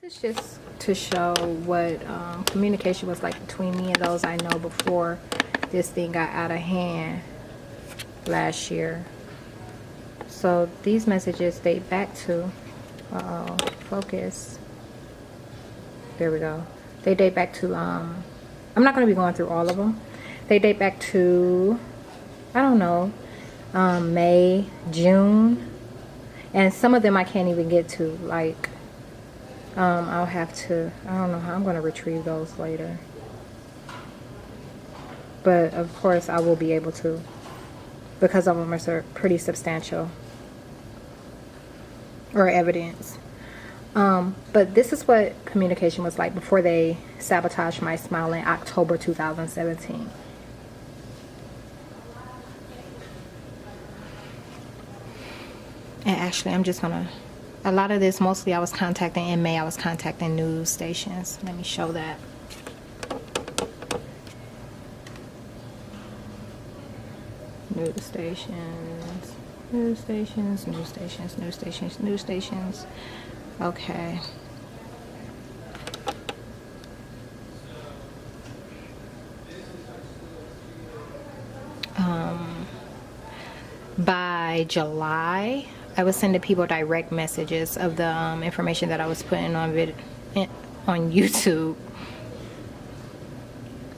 It's just to show what communication was like between me and those I know before this thing got out of hand last year. So these messages date back to, focus. There we go. They date back to, I'm not going to be going through all of them. They date back to, I don't know, May, June. And some of them I can't even get to, like, I'll have to, I don't know how I'm going to retrieve those later. But of course I will be able to, because of them are pretty substantial or evidence. But this is what communication was like before they sabotaged my smile in October 2017. And actually, I'm just gonna, a lot of this, mostly I was contacting, in May I was contacting news stations. Let me show that. News stations, news stations, news stations, news stations, news stations. Okay. By July, I was sending people direct messages of the information that I was putting on on YouTube,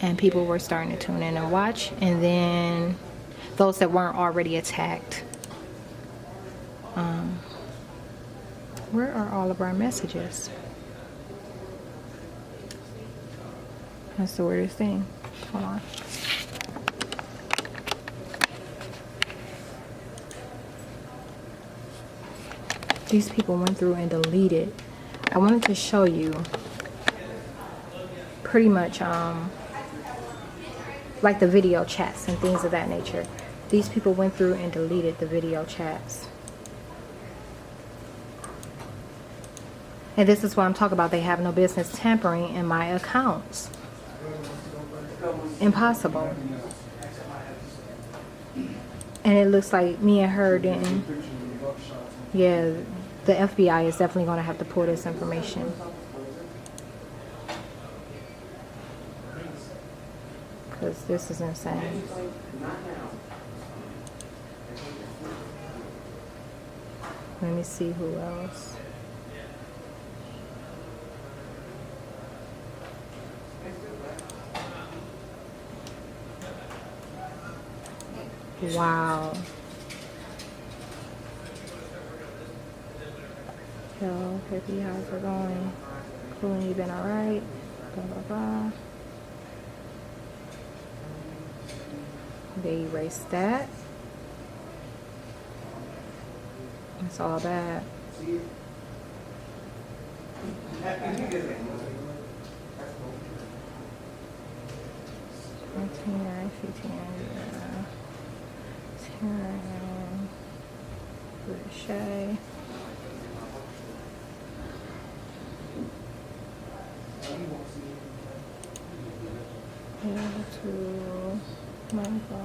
and people were starting to tune in and watch. And then those that weren't already attacked. Where are all of our messages? That's the weirdest thing. Hold on. These people went through and deleted. I wanted to show you pretty much like the video chats and things of that nature. These people went through and deleted the video chats. And this is what I'm talking about. They have no business tampering in my accounts. Impossible. And it looks like me and her didn't. Yeah, the FBI is definitely going to have to pull this information. Because this is insane. Let me see who else. Wow. Yo, Hippie, how's it going? Cool, you been alright? Blah, blah, blah. They erased that. It's all bad. 19, 15, Shay. To my boss.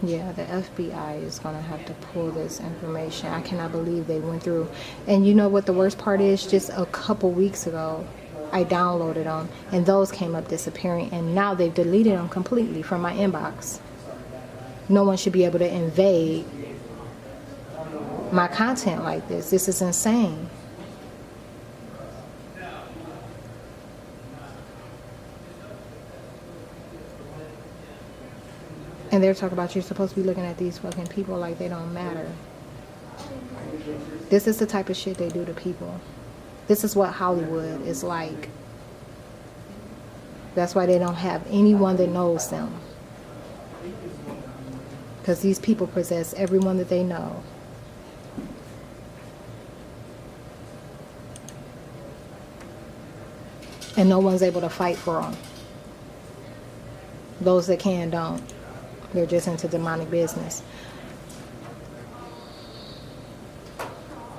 Yeah, the FBI is going to have to pull this information. I cannot believe they went through. And you know what the worst part is? Just a couple weeks ago, I downloaded them, and those came up disappearing, and now they've deleted them completely from my inbox. No one should be able to invade my content like this. This is insane. And they're talking about you're supposed to be looking at these fucking people like they don't matter. This is the type of shit they do to people. This is what Hollywood is like. That's why they don't have anyone that knows them. Because these people possess everyone that they know. And no one's able to fight for them. Those that can don't. They're just into demonic business.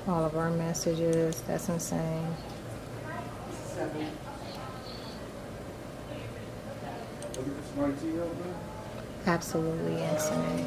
All of our messages, that's insane. Absolutely insane.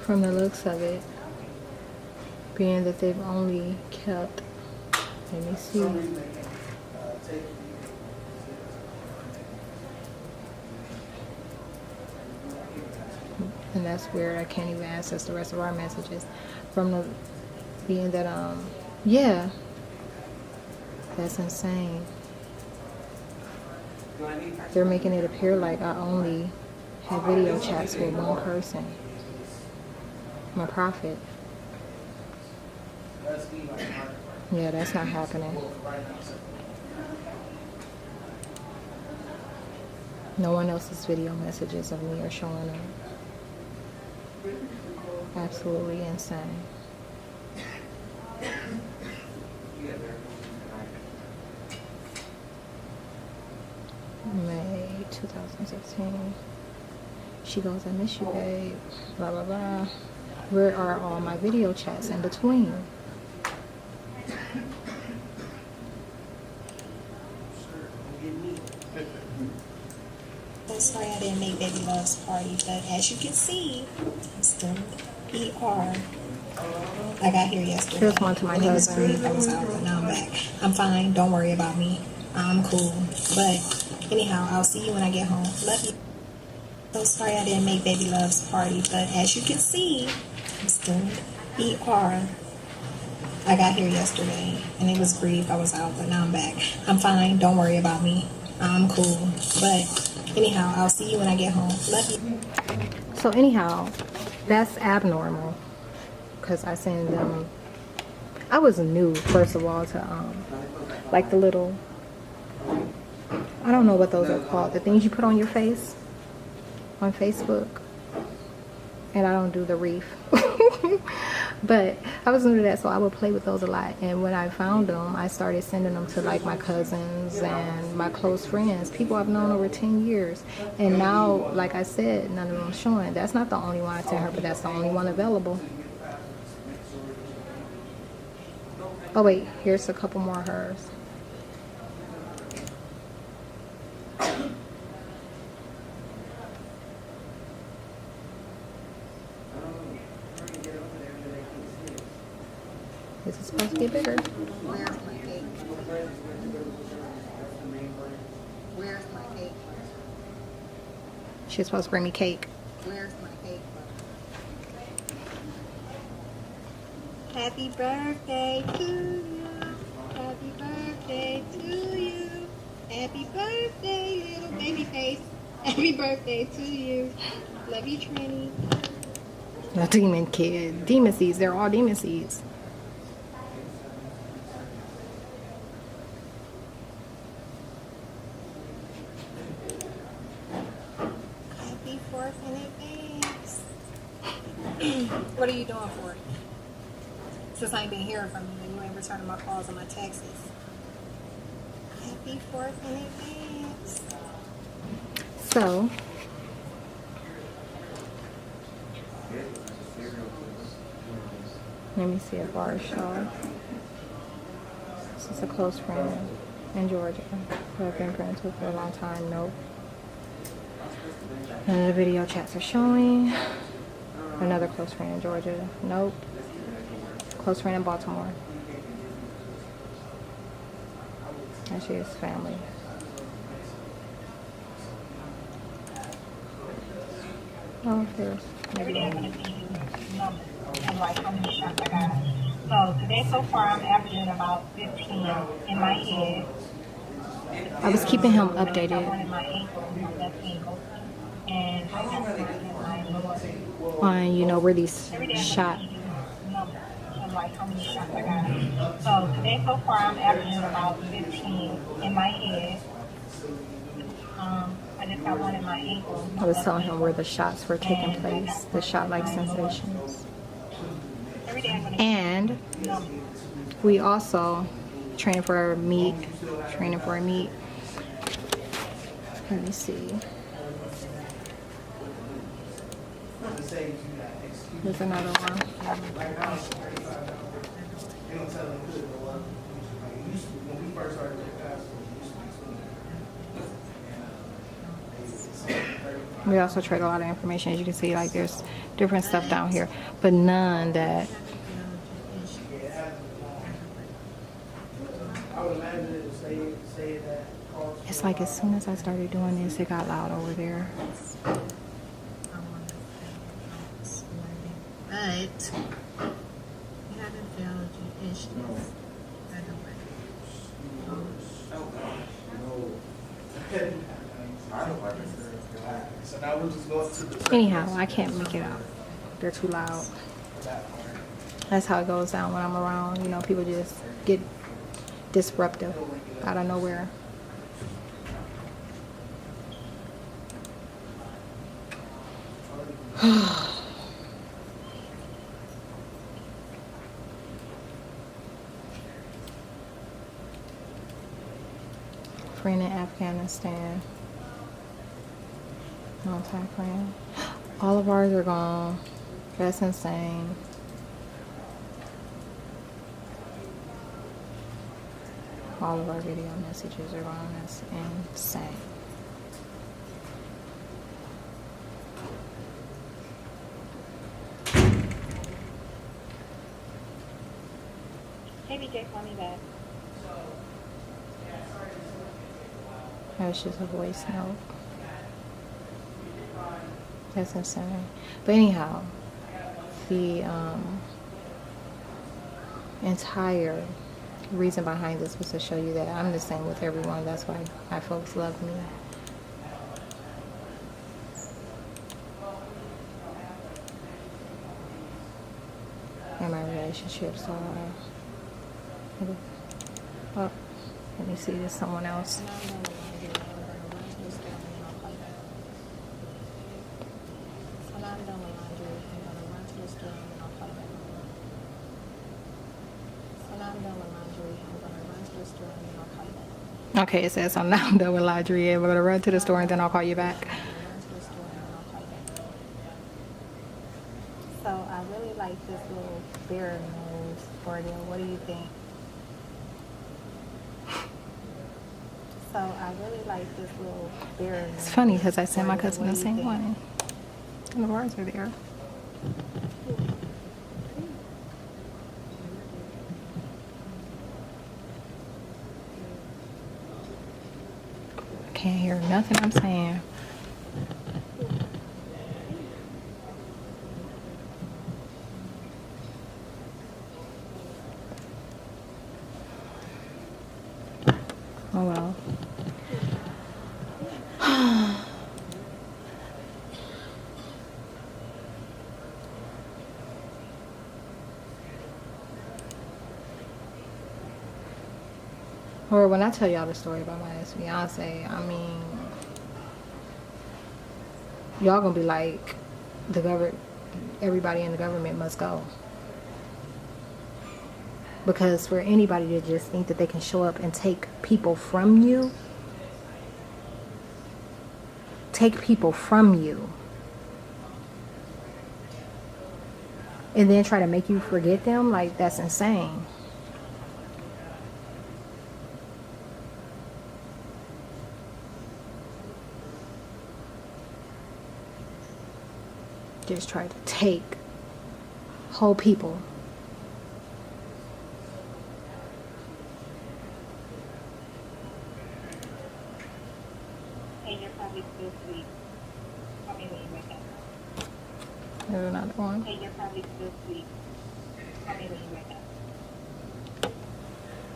From the looks of it, being that they've only kept, let me see, and that's weird, I can't even access the rest of our messages. From the, being that, yeah, that's insane. They're making it appear like I only have video chats with one person. My prophet. Yeah, that's not happening. No one else's video messages of me are showing up. Absolutely insane. May 2016. She goes, I miss you, babe. Blah, blah, blah. Where are all my video chats in between? I'm sorry I didn't make Baby Love's party, but as you can see, I'm still PR. I got here yesterday. Here's one to my husband. I was out, but now I'm back. I'm fine. Don't worry about me. I'm cool. But anyhow, I'll see you when I get home. Love you. So sorry I didn't make Baby Love's party, but as you can see, I'm still PR. I got here yesterday, and it was brief. I was out, but now I'm back. I'm fine. Don't worry about me. I'm cool. But anyhow, I'll see you when I get home. Love you. So anyhow, that's abnormal. Because I send them, I was new, first of all, to, like the little, I don't know what those are called. The things you put on your face on Facebook. And I don't do the wreath. But I was new to that, so I would play with those a lot. And when I found them, I started sending them to like my cousins and my close friends, people I've known over 10 years. And now, like I said, none of them showing. That's not the only one I sent her, but that's the only one available. Oh wait, here's a couple more of hers. This is supposed to get bigger. Where's my cake? Where's my cake? She's supposed to bring me cake. Where's my cake? Happy birthday to you. Happy birthday to you. Happy birthday, little baby face. Happy birthday to you. Love you, Trini. A demon kid. Demon seeds. They're all demon seeds. Happy 4th in advance. What are you doing for it? Since I ain't been hearing from you, you ain't returning my calls and my texts. Happy 4th in advance. So, let me see if ours show. This is a close friend in Georgia who I've been friends with for a long time. Nope. None of the video chats are showing. Another close friend in Georgia. Nope. Close friend in Baltimore. And she is family. Oh, there's maybe one. And like how many shots I got. So today so far I'm averaging about 15 in my head. I was keeping him updated One in my ankle, my left ankle. And I got 6 in my lower. on, you know, where these shot. Number. how many shots I got. So today so far I'm averaging about 15 in my head. I just got one in my ankle. I was telling him where the shots were taking place, the shot-like sensations. Every day I'm gonna And we also training for a meet. Let me see. There's another one. We also trade a lot of information. As you can see, like there's different stuff down here, but none that. It's like as soon as I started doing this, it got loud over there. But you haven't failed your issues. By the way. So now we're just going to the Anyhow, I can't make it out. They're too loud. That's how it goes down when I'm around. You know, people just get disruptive out of nowhere. Friend in Afghanistan. No-time friend. All of ours are gone. That's insane. All of our video messages are gone. That's insane. Hey BJ, call me back. That's just a voice note. That's insane. But anyhow, the entire reason behind this was to show you that I'm the same with everyone. That's why my folks love me. And my relationships are... Oh, let me see, there's someone else. Okay, it says I'm now done with laundry and we're gonna run to the store and then I'll call you back. So I really like this little bear nose ordeal. What do you think? So I really like this little bear nose. It's funny because I sent my ordeal. cousin What the do you same think? one. And the bars are there. Can't hear nothing I'm saying. Oh well. Or when I tell y'all the story about my ex-fiance, I mean, y'all gonna be like, everybody in the government must go. Because for anybody to just think that they can show up and take people from you, and then try to make you forget them, like, that's insane. Just try to take whole people. Hey, you're probably still asleep. Call me when you wake up. There's another one. Hey, you're probably still asleep. Call me when you wake up.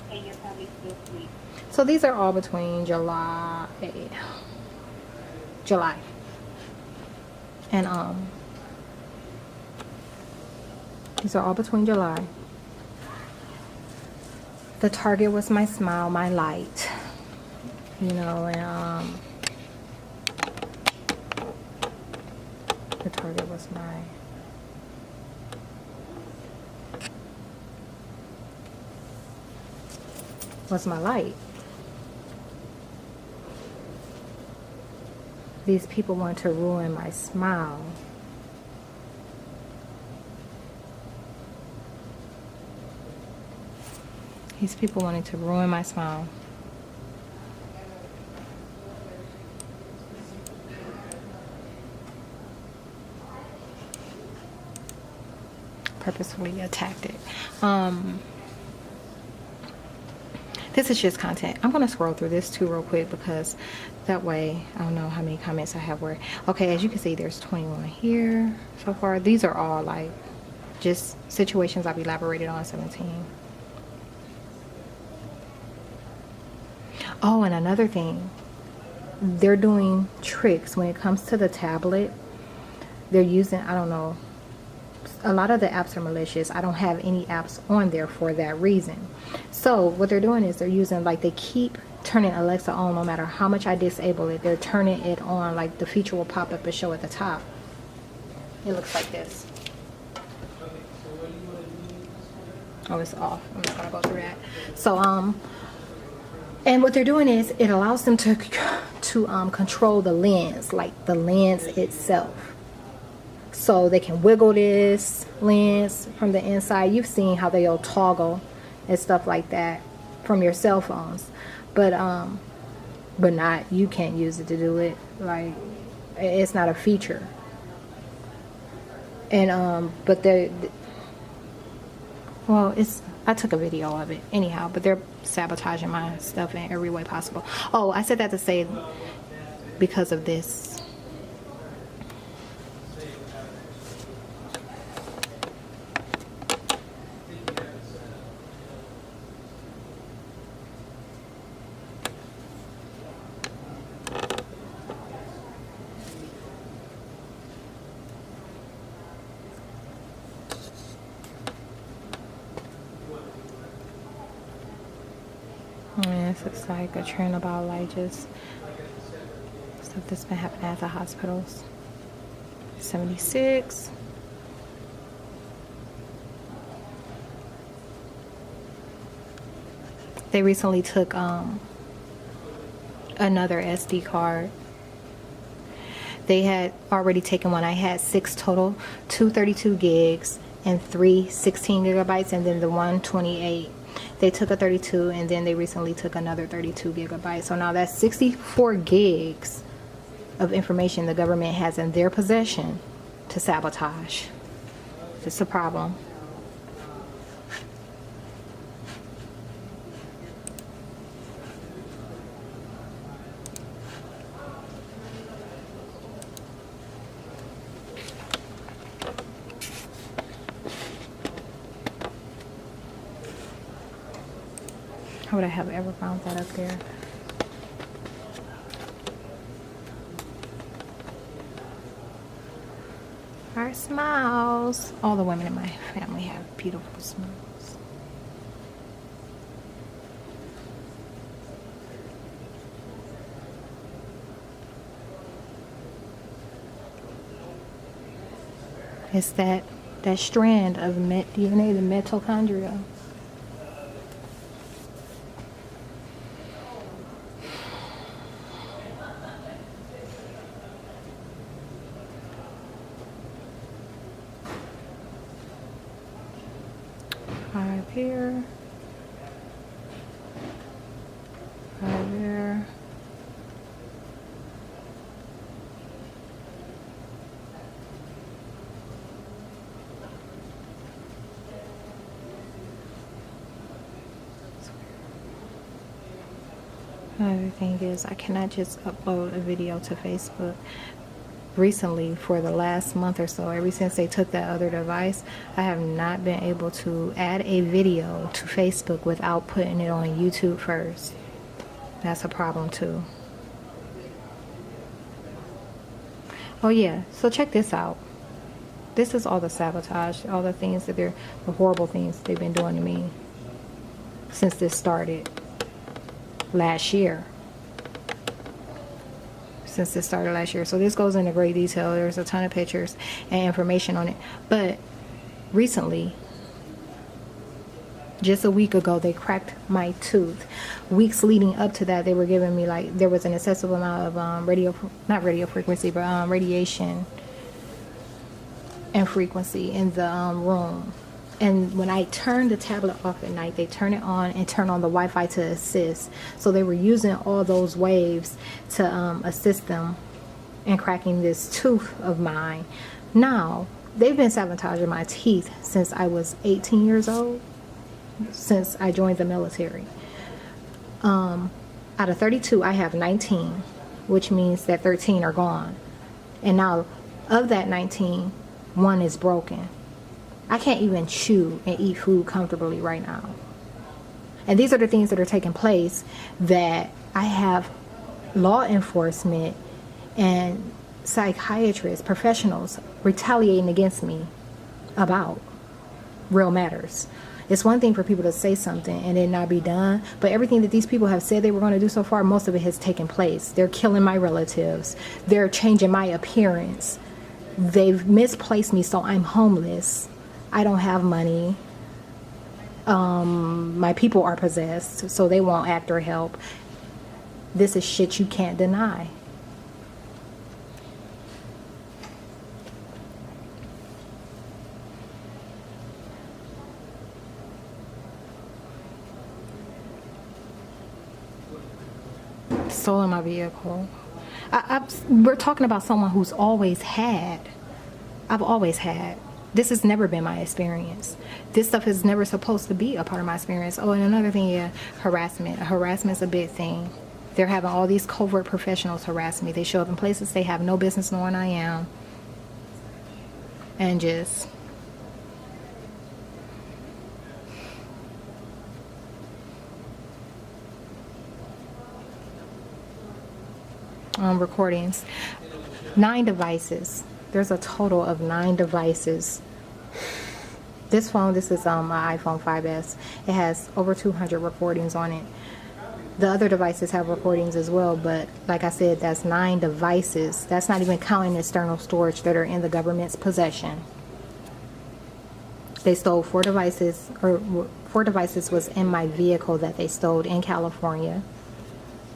Hey, you're probably still asleep. So these are all between July and these are all between July the target was my smile, my light, you know, and the target was my light. These people want to ruin my smile. These people wanted to ruin my smile. Purposefully attacked it. This is just content. I'm gonna scroll through this too real quick because that way I don't know how many comments I have where, okay, as you can see, there's 21 here so far. These are all like just situations I've elaborated on. 17. Oh, and another thing, they're doing tricks when it comes to the tablet. They're using, I don't know, a lot of the apps are malicious. I don't have any apps on there for that reason. So what they're doing is they're using, like, they keep turning Alexa on no matter how much I disable it. They're turning it on, like the feature will pop up and show at the top. It looks like this. Oh, it's off. I'm not gonna go through that. So and what they're doing is it allows them to control the lens, like the lens itself. So they can wiggle this lens from the inside. You've seen how they'll toggle and stuff like that from your cell phones, but not, you can't use it to do it. Like, it's not a feature. And but well, I took a video of it anyhow, but they're sabotaging my stuff in every way possible. Oh, I said that to say because of this. This looks like a trend about like just stuff that's been happening at the hospitals. 76. They recently took another SD card. They had already taken one. I had 6 total, 2 32 gigs and 3 16 gigabytes, and then the 128. They took a 32, and then they recently took another 32 gigabytes. So now that's 64 gigs of information the government has in their possession to sabotage. It's a problem. How would I have ever found that up there? Our smiles. All the women in my family have beautiful smiles. It's that strand of DNA, the mitochondria. Here, 5 there. Another thing is I cannot just upload a video to Facebook. Recently, for the last month or so, ever since they took that other device, I have not been able to add a video to Facebook without putting it on YouTube first. That's a problem too. Oh yeah, so check this out. This is all the sabotage, all the things that the horrible things they've been doing to me. since this started last year. So this goes into great detail. There's a ton of pictures and information on it. But recently, just a week ago, they cracked my tooth. Weeks leading up to that, they were giving me, like, there was an excessive amount of radiation and frequency in the room. And when I turned the tablet off at night, they turn it on and turn on the Wi-Fi to assist. So they were using all those waves to assist them in cracking this tooth of mine. Now, they've been sabotaging my teeth since I was 18 years old, since I joined the military. Out of 32, I have 19, which means that 13 are gone. And now, of that 19, one is broken. I can't even chew and eat food comfortably right now. And these are the things that are taking place that I have law enforcement and psychiatrists, professionals retaliating against me about. Real matters. It's one thing for people to say something and it not be done, but everything that these people have said they were going to do so far, most of it has taken place. They're killing my relatives. They're changing my appearance. They've misplaced me, so I'm homeless. I don't have money. My people are possessed, so they won't act or help. This is shit you can't deny. Stolen my vehicle. We're talking about someone who's always had. I've always had. This has never been my experience. This stuff is never supposed to be a part of my experience. Oh, and another thing, yeah, harassment. Harassment's a big thing. They're having all these covert professionals harass me. They show up in places they have no business knowing I am. And just... recordings. 9 devices. There's a total of 9 devices. This phone, this is my iPhone 5S. It has over 200 recordings on it. The other devices have recordings as well, but like I said, that's 9 devices. That's not even counting external storage that are in the government's possession. They stole 4 devices, or 4 devices was in my vehicle that they stole in California.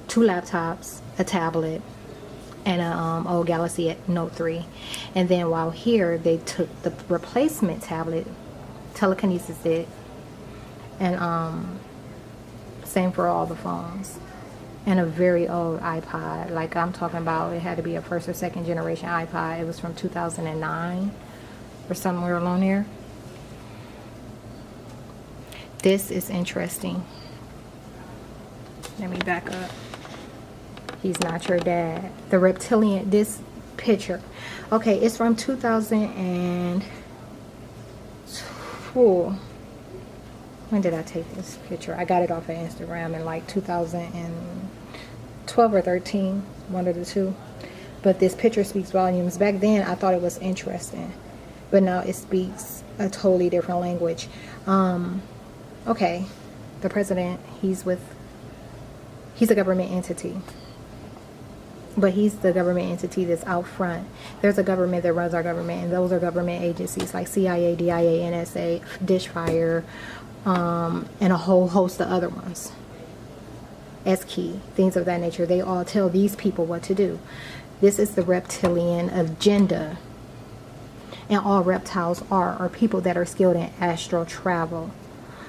2 laptops, a tablet, and a old Galaxy Note 3. And then while here, they took the replacement tablet, telekinesis it, and same for all the phones, and a very old iPod. Like, I'm talking about, it had to be a 1st or 2nd generation iPod. It was from 2009 or somewhere along there. This is interesting. Let me back up. He's not your dad. The reptilian, this picture. Okay, it's from 2004. When did I take this picture? I got it off of Instagram in like 2012 or 13, one of the two. But this picture speaks volumes. Back then, I thought it was interesting. But now it speaks a totally different language. Okay, the president, he's a government entity. But he's the government entity that's out front. There's a government that runs our government, and those are government agencies like CIA, DIA, NSA, Dishfire, and a whole host of other ones. S-Key, things of that nature. They all tell these people what to do. This is the reptilian agenda. And all reptiles are people that are skilled in astral travel.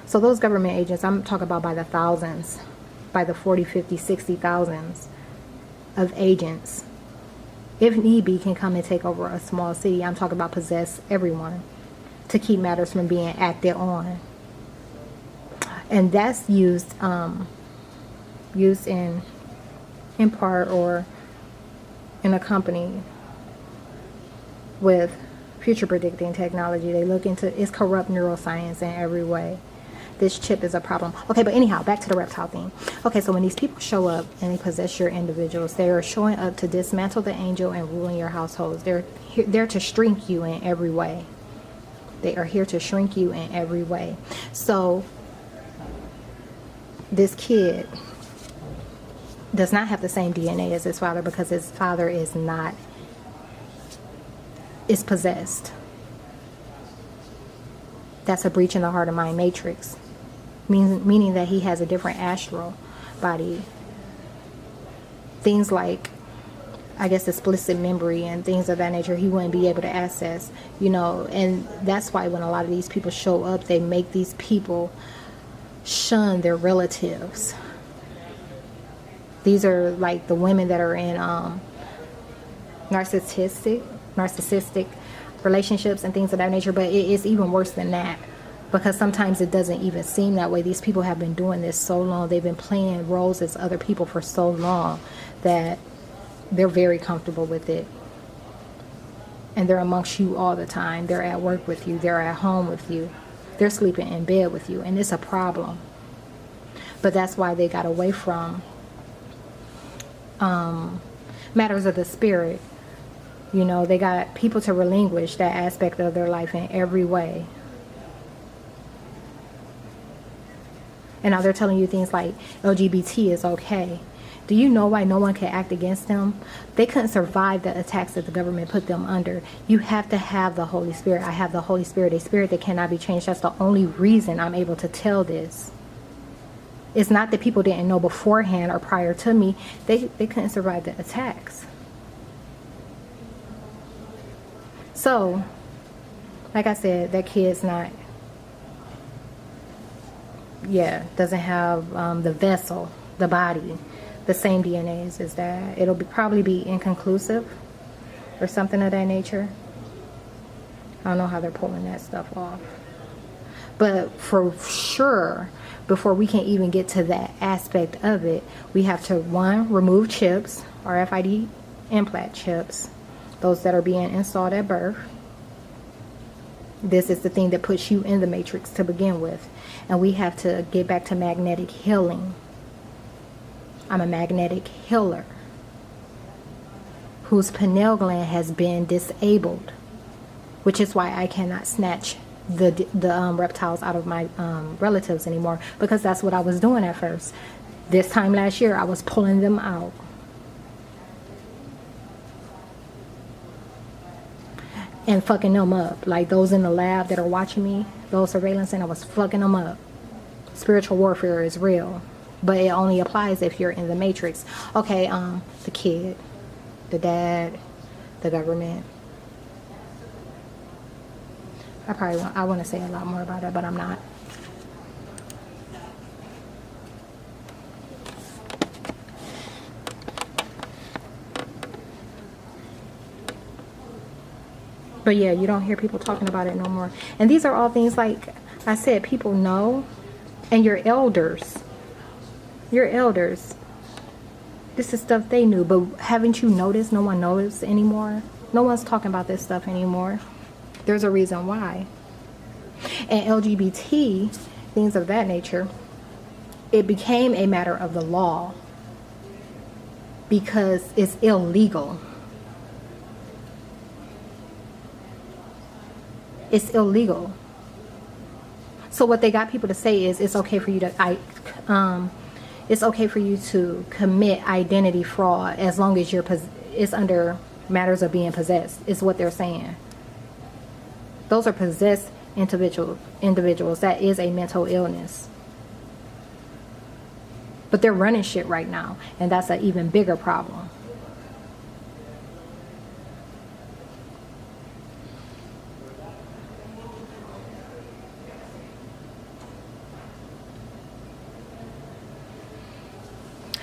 So those government agents, I'm talking about by the thousands, by the 40, 50, 60 thousands of agents, if need be, can come and take over a small city. I'm talking about possess everyone to keep matters from being acted on. And that's used in part or in a company with future predicting technology. They look into, it's corrupt neuroscience in every way. This chip is a problem. Okay, but anyhow, back to the reptile thing. Okay, so when these people show up and they possess your individuals, they are showing up to dismantle the angel and ruling your households. They're there to shrink you in every way. They are here to shrink you in every way. So this kid does not have the same DNA as his father because his father is possessed. That's a breach in the heart and mind matrix, meaning that he has a different astral body. Things like, I guess, explicit memory and things of that nature, he wouldn't be able to access, and that's why when a lot of these people show up, they make these people shun their relatives. These are like the women that are in narcissistic relationships and things of that nature, but it's even worse than that, because sometimes it doesn't even seem that way. These people have been doing this so long, they've been playing roles as other people for so long that they're very comfortable with it, and they're amongst you all the time. They're at work with you, they're at home with you, they're sleeping in bed with you, and it's a problem. But that's why they got away from matters of the spirit. They got people to relinquish that aspect of their life in every way. And now they're telling you things like LGBT is okay. Do you know why no one can act against them? They couldn't survive the attacks that the government put them under. You have to have the Holy Spirit. I have the Holy Spirit, a spirit that cannot be changed. That's the only reason I'm able to tell this. It's not that people didn't know beforehand or prior to me. They couldn't survive the attacks. So, like I said, that kid's doesn't have the vessel, the body, the same DNA as that. It'll probably be inconclusive or something of that nature. I don't know how they're pulling that stuff off. But for sure, before we can even get to that aspect of it, we have to, one, remove chips, RFID implant chips, those that are being installed at birth. This is the thing that puts you in the matrix to begin with. And we have to get back to magnetic healing. I'm a magnetic healer whose pineal gland has been disabled, which is why I cannot snatch the reptiles out of my relatives anymore, because that's what I was doing at first. This time last year, I was pulling them out. And fucking them up. Like those in the lab that are watching me, those surveillance, and I was fucking them up. Spiritual warfare is real, but it only applies if you're in the matrix. Okay, the kid, the dad, the government. I want to say a lot more about it, but I'm not. But yeah, you don't hear people talking about it no more. And these are all things, like I said, people know. And your elders. This is stuff they knew. But haven't you noticed no one knows anymore? No one's talking about this stuff anymore. There's a reason why. And LGBT, things of that nature, it became a matter of the law because it's illegal. It's illegal. So what they got people to say is it's okay for you to it's okay for you to commit identity fraud as long as it's under matters of being possessed, is what they're saying. Those are possessed individuals. That is a mental illness. But they're running shit right now, and that's an even bigger problem.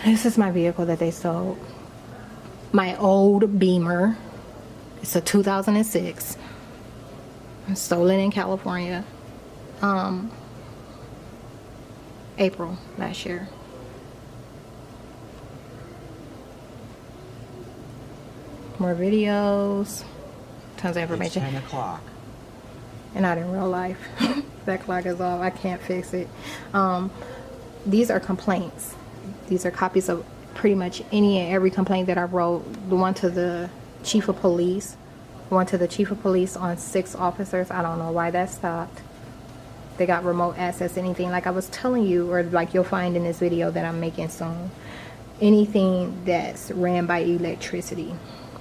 This is my vehicle that they sold. My old Beamer. It's a 2006. Stolen in California. April last year. More videos. Tons of information. It's 10 o'clock. And not in real life. That clock is off. I can't fix it. These are complaints. These are copies of pretty much any and every complaint that I wrote. The one to the chief of police. One to the chief of police on 6 officers. I don't know why that stopped. they got remote access to anything. Like I was telling you, or like you'll find in this video that I'm making soon, anything that's ran by electricity,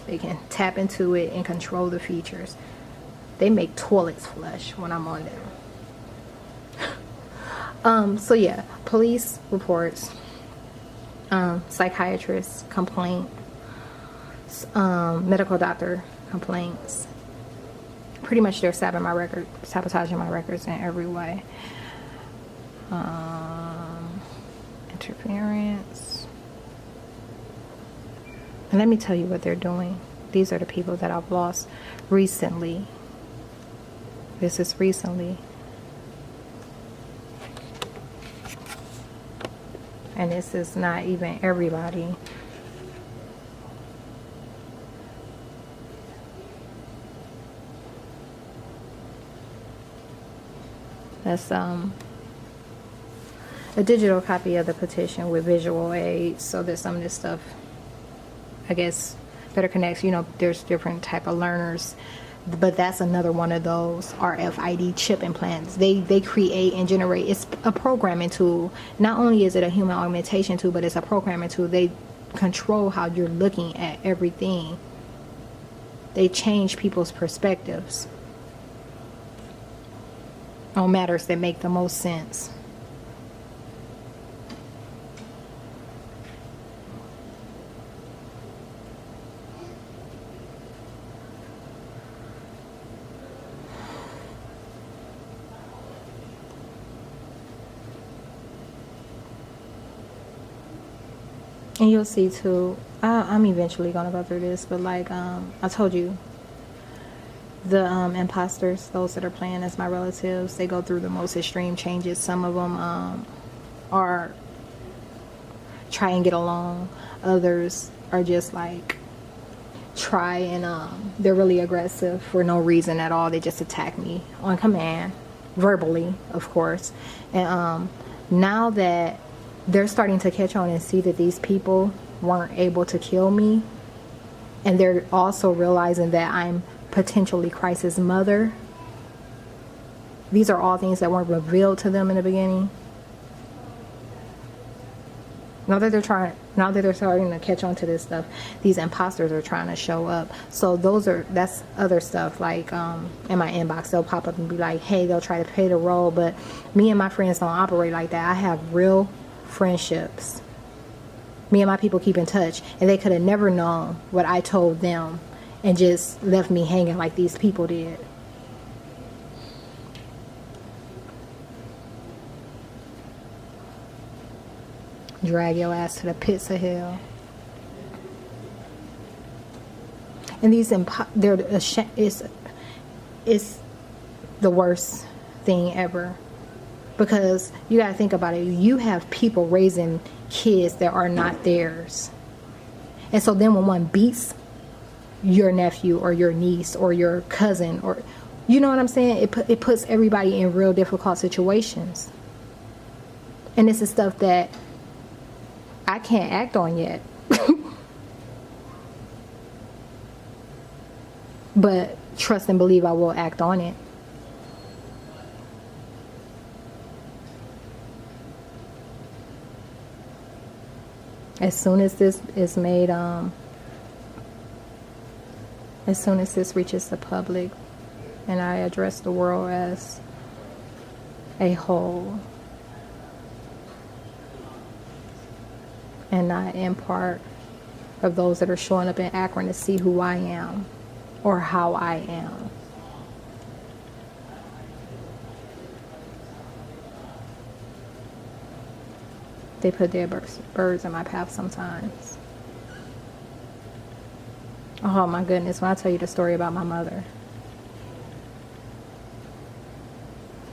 they can tap into it and control the features. They make toilets flush when I'm on them. So yeah, police reports, psychiatrist complaint, medical doctor complaints. Pretty much they're sabotaging my records in every way. Interference. And let me tell you what they're doing. These are the people that I've lost recently. This is recently. And this is not even everybody. That's a digital copy of the petition with visual aids, so that some of this stuff, I guess, better connects. You know, there's different type of learners, but that's another one of those RFID chip implants. They create and generate. It's a programming tool. Not only is it a human augmentation tool, but it's a programming tool. They control how you're looking at everything. They change people's perspectives on matters that make the most sense. And you'll see too, I'm eventually gonna go through this, but like I told you, the imposters, those that are playing as my relatives, they go through the most extreme changes. Some of them are try and get along. Others are just like try and they're really aggressive for no reason at all. They just attack me on command, verbally, of course. And now that they're starting to catch on and see that these people weren't able to kill me, and they're also realizing that I'm potentially Christ's mother. These are all things that weren't revealed to them in the beginning. Now that they're starting to catch on to this stuff, these imposters are trying to show up. So that's other stuff. Like in my inbox, they'll pop up and be like, hey, they'll try to play the role, but me and my friends don't operate like that. I have real friendships. Me and my people keep in touch, and they could have never known what I told them and just left me hanging like these people did. Drag your ass to the pits of hell. And these it's the worst thing ever, because you gotta think about it. You have people raising kids that are not theirs, and so then when one beats your nephew or your niece or your cousin, or you know what I'm saying, it puts everybody in real difficult situations. And this is stuff that I can't act on yet. But trust and believe I will act on it. As soon as this is made, as soon as this reaches the public and I address the world as a whole and not in part of those that are showing up in Akron to see who I am or how I am. They put their birds in my path sometimes. Oh my goodness, when I tell you the story about my mother.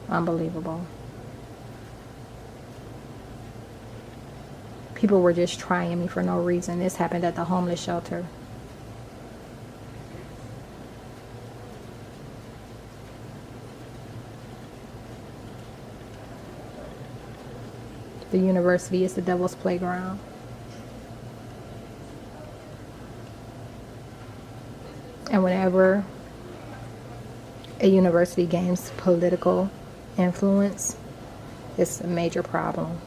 Unbelievable. People were just trying me for no reason. This happened at the homeless shelter. The university is the devil's playground. And whenever a university gains political influence, it's a major problem.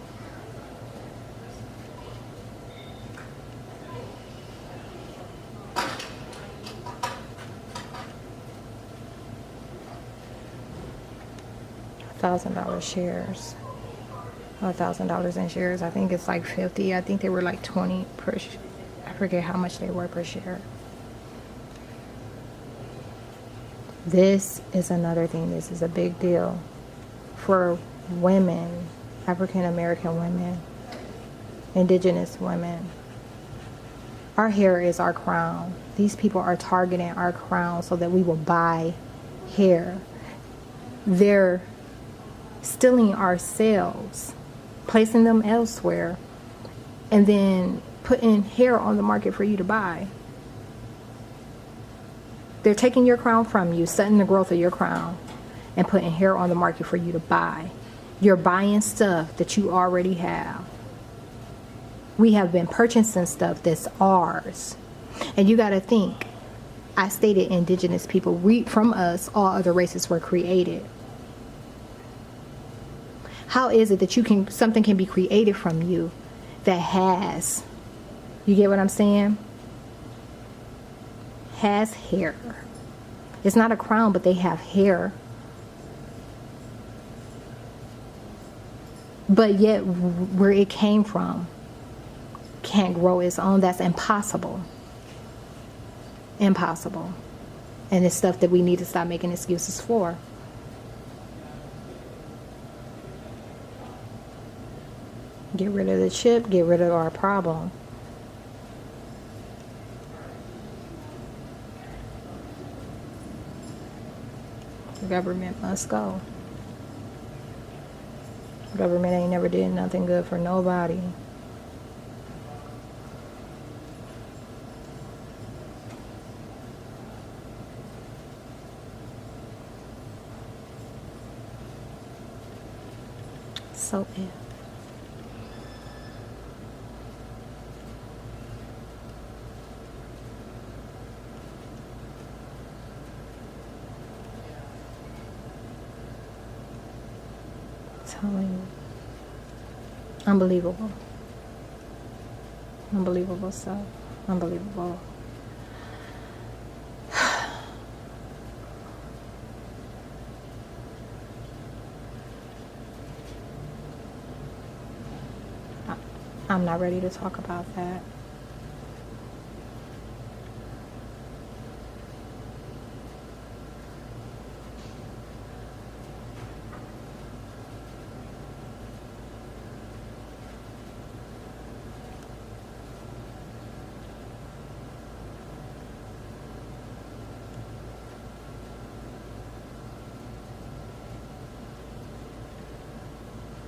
$1,000 shares. $1,000 in shares. I think it's like 50. I think they were like 20 per. I forget how much they were per share. This is another thing. This is a big deal for women, African American women, indigenous women. Our hair is our crown. These people are targeting our crown so that we will buy hair. They're stealing our cells, placing them elsewhere, and then putting hair on the market for you to buy. They're taking your crown from you, stunting the growth of your crown, and putting hair on the market for you to buy. You're buying stuff that you already have. We have been purchasing stuff that's ours. And you got to think, I stated indigenous people. From us, all other races were created. How is it that something can be created from you that has, you get what I'm saying? Has hair. It's not a crown, but they have hair. But yet, where it came from can't grow its own. That's impossible. Impossible. And it's stuff that we need to stop making excuses for. Get rid of the chip, get rid of our problem. The government must go. The government ain't never did nothing good for nobody. So if telling you, unbelievable, unbelievable stuff, unbelievable. I'm not ready to talk about that.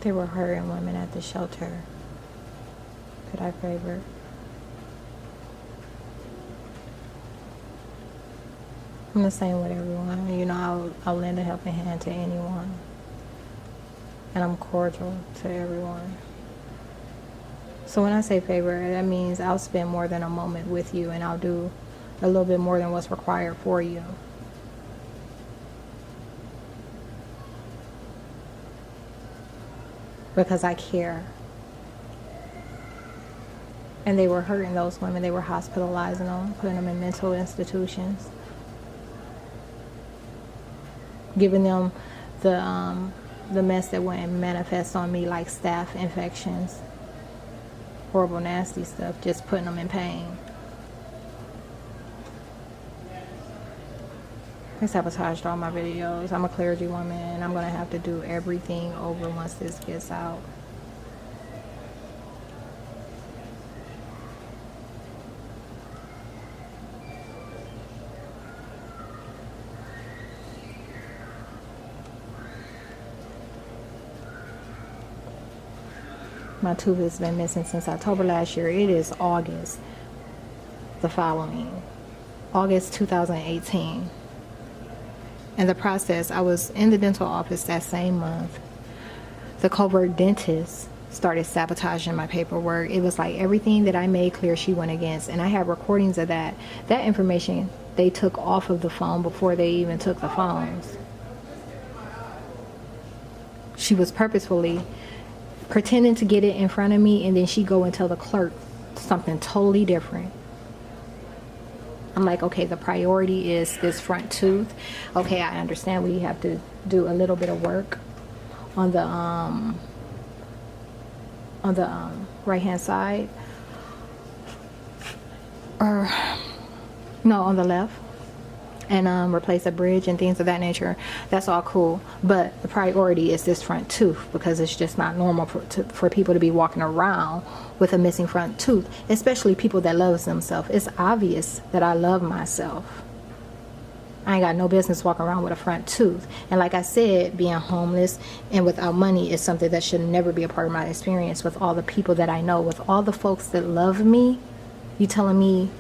They were hurting women at the shelter that I favored. I'm the same with everyone. You know, I'll lend a helping hand to anyone. And I'm cordial to everyone. So when I say favor, that means I'll spend more than a moment with you, and I'll do a little bit more than what's required for you. Because I care. And they were hurting those women. They were hospitalizing them, putting them in mental institutions, giving them the mess that wouldn't manifest on me, like staph infections, horrible, nasty stuff, just putting them in pain. I sabotaged all my videos. I'm a clergy woman, and I'm going to have to do everything over once this gets out. My tooth has been missing since October last year. It is August the following. August 2018. And the process, I was in the dental office that same month. The covert dentist started sabotaging my paperwork. It was like everything that I made clear she went against. And I have recordings of that. That information they took off of the phone before they even took the phones. She was purposefully pretending to get it in front of me, and then she go and tell the clerk something totally different. I'm like, okay, the priority is this front tooth. Okay, I understand we have to do a little bit of work on the right hand side, or no, on the left, and replace a bridge and things of that nature. That's all cool, but the priority is this front tooth, because it's just not normal for people to be walking around with a missing front tooth, especially people that love themselves. It's obvious that I love myself. I ain't got no business walking around with a front tooth. And like I said, being homeless and without money is something that should never be a part of my experience. With all the people that I know, with all the folks that love me, you telling me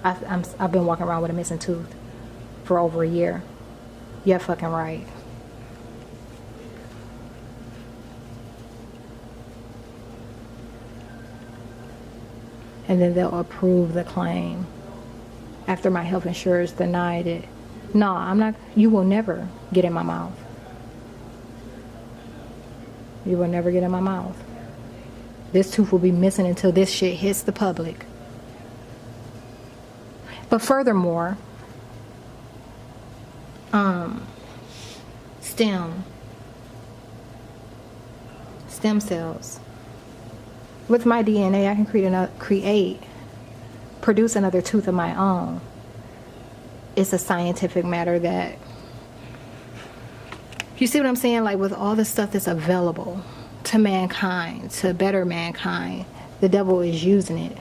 I've been walking around with a missing tooth for over a year? You're fucking right. And then they'll approve the claim after my health insurance denied it. No, I'm not. You will never get in my mouth. You will never get in my mouth. This tooth will be missing until this shit hits the public. But furthermore, stem cells. With my DNA, I can produce another tooth of my own. It's a scientific matter that, you see what I'm saying? Like, with all the stuff that's available to mankind, to better mankind, the devil is using it.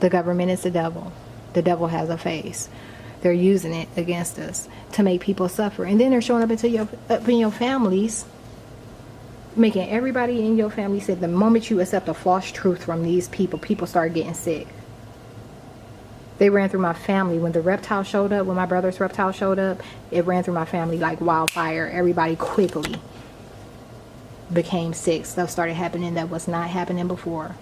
The government is the devil. The devil has a face. They're using it against us to make people suffer. And then they're showing up in your families, making everybody in your family sick. The moment you accept a false truth from these people start getting sick. They ran through my family. When the reptile showed up, when my brother's reptile showed up, it ran through my family like wildfire. Everybody quickly became sick. Stuff started happening that was not happening before.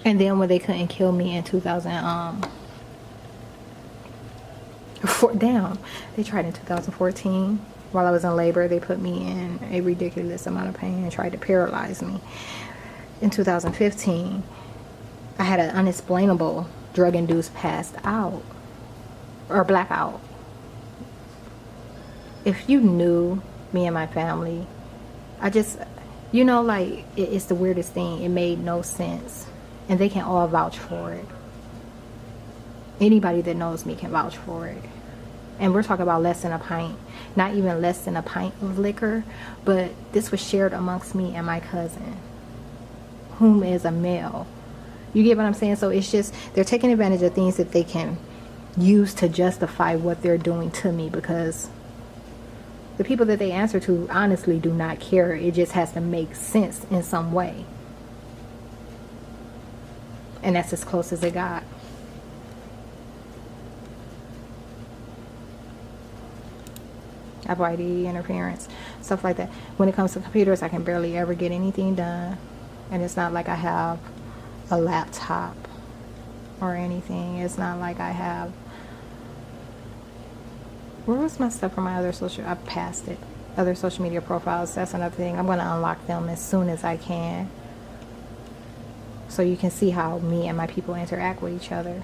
And then when they couldn't kill me in 2014, while I was in labor, they put me in a ridiculous amount of pain and tried to paralyze me. In 2015, I had an unexplainable drug-induced passed out or blackout. If you knew me and my family, it's the weirdest thing. It made no sense. And they can all vouch for it. Anybody that knows me can vouch for it. And we're talking about less than a pint. Not even less than a pint of liquor. But this was shared amongst me and my cousin, whom is a male. You get what I'm saying? So it's just, they're taking advantage of things that they can use to justify what they're doing to me, because the people that they answer to honestly do not care. It just has to make sense in some way. And that's as close as it got. FYD, interference, stuff like that. When it comes to computers, I can barely ever get anything done. And it's not like I have a laptop or anything. It's not like I have... Where was my stuff from my other social... I've passed it. Other social media profiles. That's another thing. I'm going to unlock them as soon as I can, so you can see how me and my people interact with each other.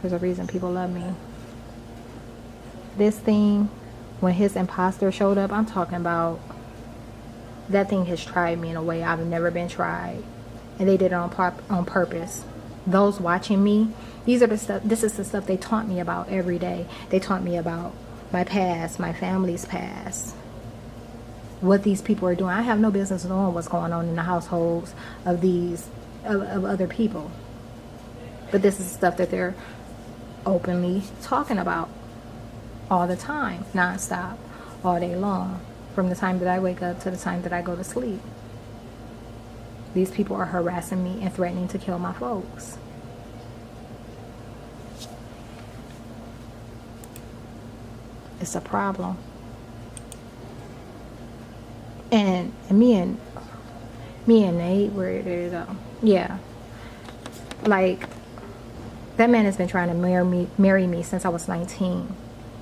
There's a reason people love me. This thing, when his imposter showed up, I'm talking about, that thing has tried me in a way I've never been tried. And they did it on purpose. Those watching me, this is the stuff they taught me about every day. They taught me about my past, my family's past. What these people are doing. I have no business knowing what's going on in the households of other people. But this is stuff that they're openly talking about all the time, nonstop, all day long, from the time that I wake up to the time that I go to sleep. These people are harassing me and threatening to kill my folks. It's a problem. And me and Nate, where did it go? Yeah. Like, that man has been trying to marry me since I was 19.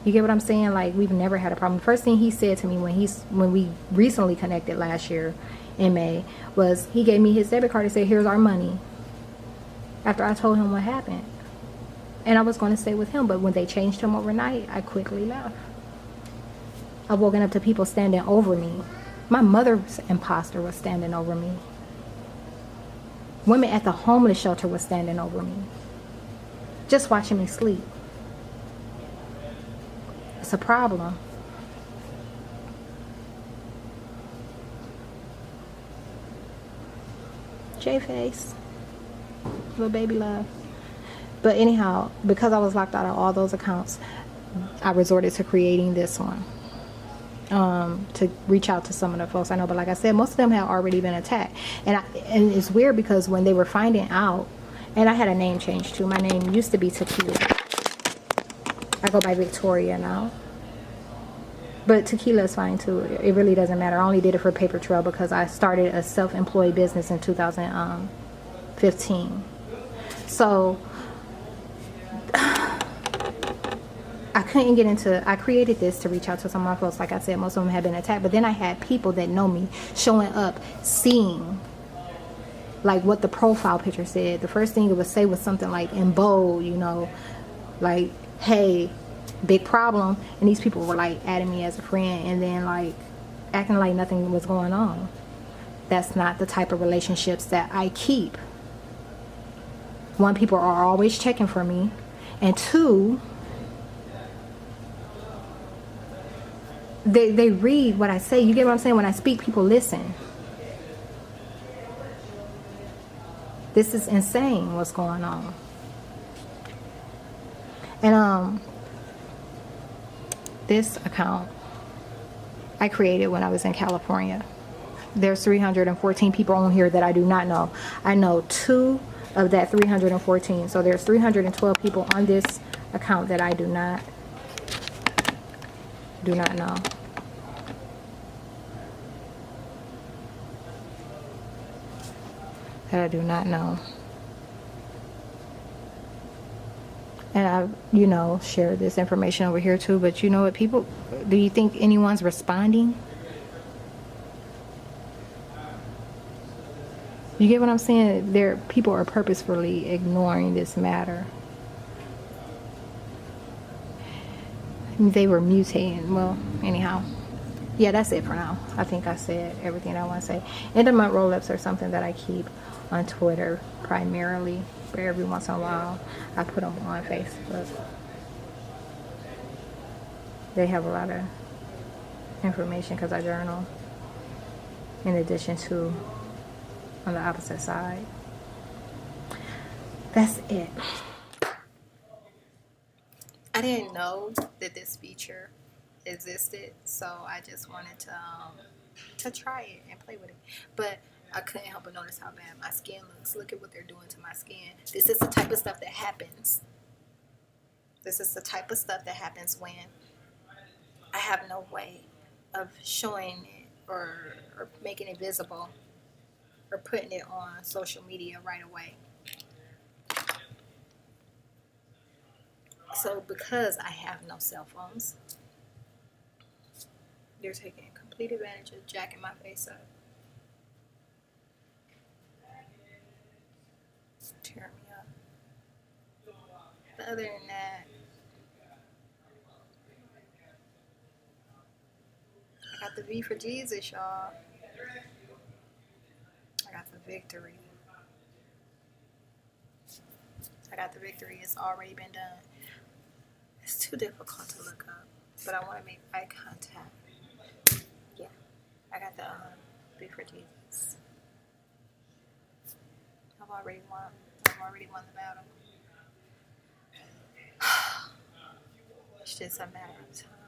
You get what I'm saying? Like, we've never had a problem. The first thing he said to me when we recently connected last year in May was he gave me his debit card and said, "Here's our money." After I told him what happened. And I was going to stay with him, but when they changed him overnight, I quickly left. I've woken up to people standing over me. My mother's imposter was standing over me. Women at the homeless shelter was standing over me. Just watching me sleep. It's a problem. J-Face. Little baby love. But anyhow, because I was locked out of all those accounts, I resorted to creating this one. To reach out to some of the folks I know. But like I said, most of them had already been attacked. And it's weird because when they were finding out, and I had a name change too. My name used to be Tequila. I go by Victoria now. But Tequila is fine too. It really doesn't matter. I only did it for paper trail because I started a self-employed business in 2015. So I couldn't get into, I created this to reach out to some of my folks. Like I said, most of them had been attacked. But then I had people that know me showing up, seeing like what the profile picture said. The first thing it would say was something like in bold, you know, like, "Hey, big problem." And these people were like adding me as a friend and then like acting like nothing was going on. That's not the type of relationships that I keep. One, people are always checking for me. And two, they read what I say. You get what I'm saying? When I speak, people listen. This is insane what's going on. And this account I created when I was in California. There's 314 people on here that I do not know. I know 2 of that 314. So there's 312 people on this account that I do not know. That I do not know. And I've, shared this information over here too. But you know what, people, do you think anyone's responding? You get what I'm saying? People are purposefully ignoring this matter. They were mutating. Well, anyhow. Yeah, that's it for now. I think I said everything I want to say. End of month roll-ups are something that I keep on Twitter primarily. But every once in a while, I put them on Facebook. They have a lot of information because I journal. In addition to on the opposite side. That's it. I didn't know that this feature existed, so I just wanted to try it and play with it. But I couldn't help but notice how bad my skin looks. Look at what they're doing to my skin. This is the type of stuff that happens. This is the type of stuff that happens when I have no way of showing it or making it visible or putting it on social media right away. So because I have no cell phones, they're taking complete advantage of jacking my face up. Tearing me up. But other than that, I got the V for Jesus, y'all. I got the victory. It's already been done. It's too difficult to look up, but I want to make eye contact. Yeah, I got the V for Jesus. I've already won the battle. It's just a matter of time.